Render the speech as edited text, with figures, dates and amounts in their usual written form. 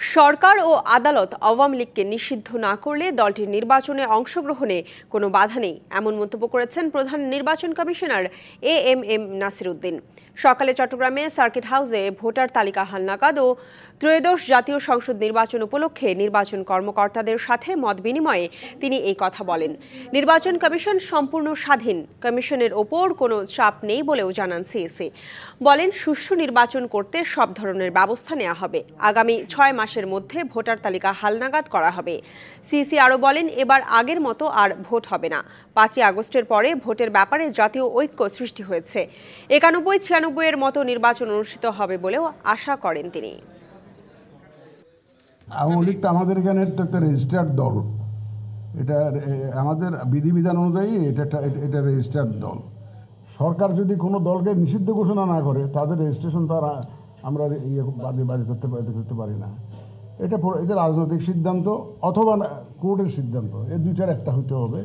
সরকার ও আদালত আওয়ামী লীগকে নিষিদ্ধ না করলে দলটির নির্বাচনে অংশগ্রহণে কোনো বাধা নেই, এমন মন্তব্য করেছেন প্রধান নির্বাচন কমিশনার এএমএম নাসির উদ্দিন। সকালে চট্টগ্রামে সার্কিট হাউসে ভোটার তালিকা হালনাগাদ ও ত্রয়োদশ জাতীয় সংসদ নির্বাচন উপলক্ষে নির্বাচন কর্মকর্তাদের সাথে মত বিনিময়ে তিনি এই কথা বলেন। নির্বাচন কমিশন সম্পূর্ণ স্বাধীন, কমিশনের ওপর কোনো চাপ নেই বলেও জানান সিইসি। বলেন, সুষ্ঠু নির্বাচন করতে সব ধরনের ব্যবস্থা নেওয়া হবে। আগামী 6 মাসের মধ্যে ভোটার তালিকা হালনাগাদ করা হবে। সিইসি আরও বলেন, এবার আগের মতো আর ভোট হবে না। 5ই আগস্টের পরে ভোটের ব্যাপারে জাতীয় ঐক্য সৃষ্টি হয়েছে। 91-96 এর মতো নির্বাচন অনুষ্ঠিত হবে বলেও আশা করেন তিনি। আওয়ামী লীগ আমাদের এখানে একটা রেজিস্টার্ড দল, এটা আমাদের বিধিবিধান অনুযায়ী এটা রেজিস্টার্ড দল। সরকার যদি কোনো দলকে নিষিদ্ধ ঘোষণা না করে, তাদের রেজিস্ট্রেশন তো আমরা বাদে করতে পারি না। এটা রাজনৈতিক সিদ্ধান্ত অথবা কোর্টের সিদ্ধান্ত, এই দুইটার একটা হতে হবে।